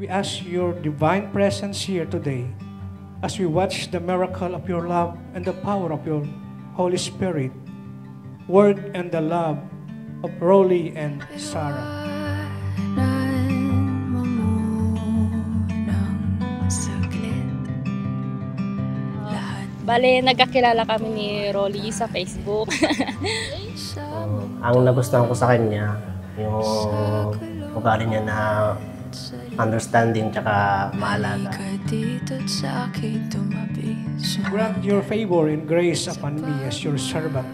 We ask your divine presence here today as we watch the miracle of your love and the power of your Holy Spirit work and the love of Rolly and Sarah. Bale, nagkakilala kami ni Rolly sa Facebook. Ang nagustuhan ko sa kanya, yung ugali niya na understanding tsaka maalaga. Grant your favor and grace upon me as your servant,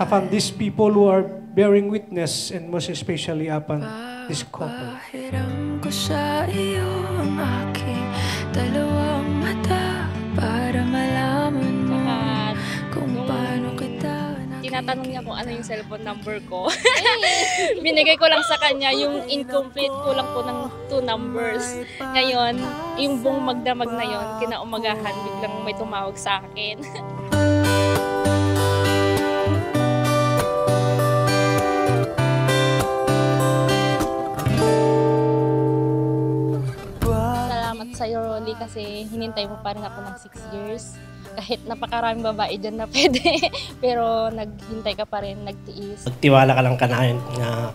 upon these people who are bearing witness, and most especially upon this couple. Pahiram ko sa iyo ang aking dalawang mata para malaman mo kung paano kita Tinatanong niya kung ano yung cellphone number ko. Binigay ko lang sa kanya yung incomplete, kulang po ng 2 numbers. Ngayon, yung buong magdamag na yon, kinaumagahan, biglang may tumawag sa akin. Salamat sa'yo, Rolly, kasi hinintay mo pa rin ako ng 6 years. Kahit napakaraming babae dyan na pwede, pero naghintay ka pa rin, nagtiis. Magtiwala ka lang kanayon na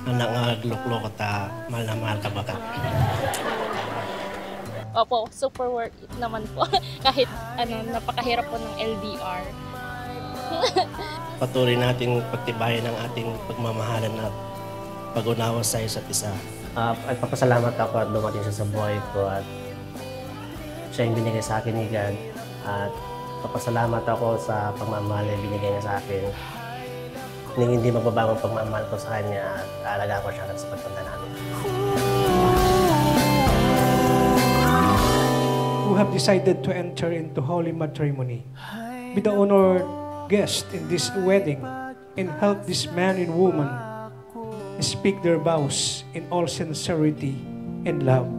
anak nga luklok at mahal na mahal ka baka. Opo, super worth it naman po. Kahit napakahirap po ng LDR. Patuloy natin pagtibayan ng ating pagmamahalan at pag-unawa sa isa't isa. At papasalamat ako at dumating siya sa buhay ko at siya yung binigay sa akin ni God. At papasalamat ako sa pagmamahal na binigay niya sa akin. Hindi magbabagong pagmamahal ko sa kanya at aalagaan ko siya sa pagtanda namin. Who have decided to enter into holy matrimony, be the honored guest in this wedding, and help this man and woman speak their vows in all sincerity and love.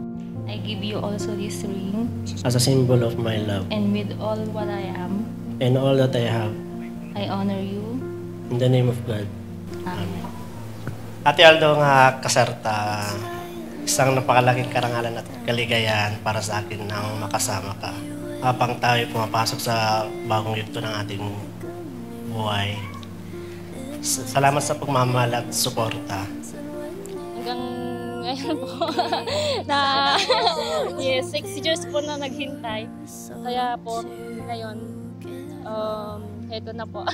I give you also this ring, As a symbol of my love and with all what I am, and all that I have, I honor you. in the name of God. Amen. Ate Aldo nga kasarta, isang napakalaking karangalan at kaligayahan para sa akin nang makasama ka. Habang tayo pumapasok sa bagong yugto ng ating buhay. Salamat sa pagmamahal at suporta. Hanggang ngayon po, na 6 years po na naghintay. Kaya po, ngayon, eto na po,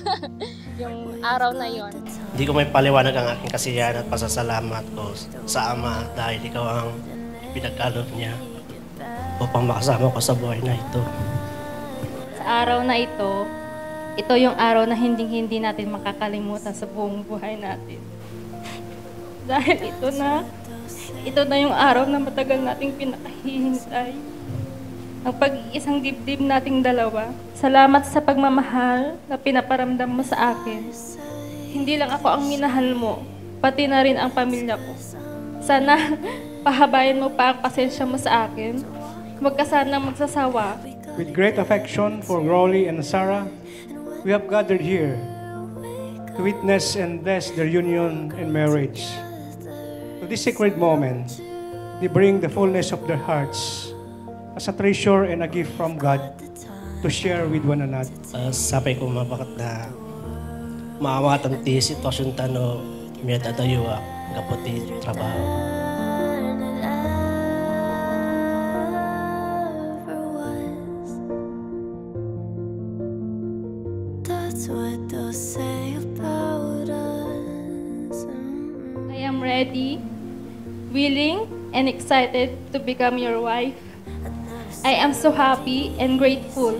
yung araw na yon. Hindi ko may paliwanag ang aking kasiyahan at pasasalamat ko sa Ama dahil ikaw ang pinagkaloob niya upang makasama ko sa buhay na ito. Sa araw na ito yung araw na hindi natin makakalimutan sa buong buhay natin. Dahil ito na yung araw na matagal nating pinakahihintay. Ang pag-iisang dibdib nating dalawa. Salamat sa pagmamahal na pinaparamdam mo sa akin. Hindi lang ako ang minahal mo, pati na rin ang pamilya ko. Sana pahabayan mo pa ang pasensya mo sa akin. Huwag ka sanang magsasawa. With great affection for Rolly and Sarah, we have gathered here to witness and bless their union and marriage. To this sacred moment, they bring the fullness of their hearts as a treasure and a gift from God to share with one another. Sapay ko mabakat na maawatan ti sitwasyon tano may tatayuwa kaputi trabaho. what they'll say about us. I am ready, willing, and excited to become your wife. I am so happy and grateful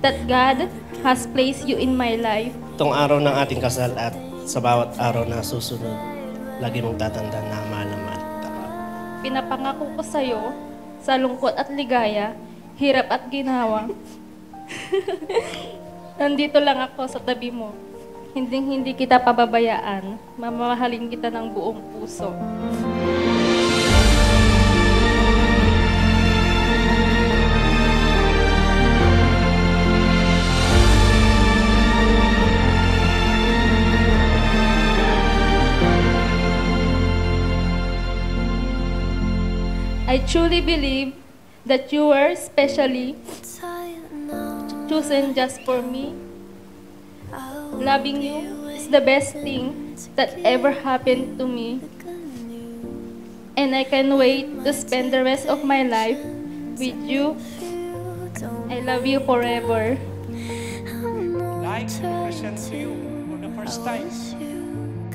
that God has placed you in my life. Itong araw ng ating kasal at sa bawat araw na susunod, lagi mong tatandaan na mahal na mahal kita. Pinapangako ko sa'yo, sa lungkot at ligaya, hirap at ginawa. Nandito lang ako sa tabi mo. Hindi kita pababayaan. Mamahalin kita ng buong puso. I I truly believe that you were specially chosen just for me. Loving you is the best thing that ever happened to me. And I can't wait to spend the rest of my life with you. I love you forever. Like to present to you for the first time,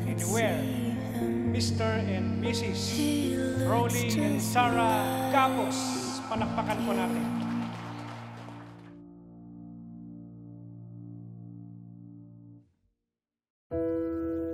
anywhere, Mr. and Mrs. Rolly and Sarah Capos. Palakpakan po natin.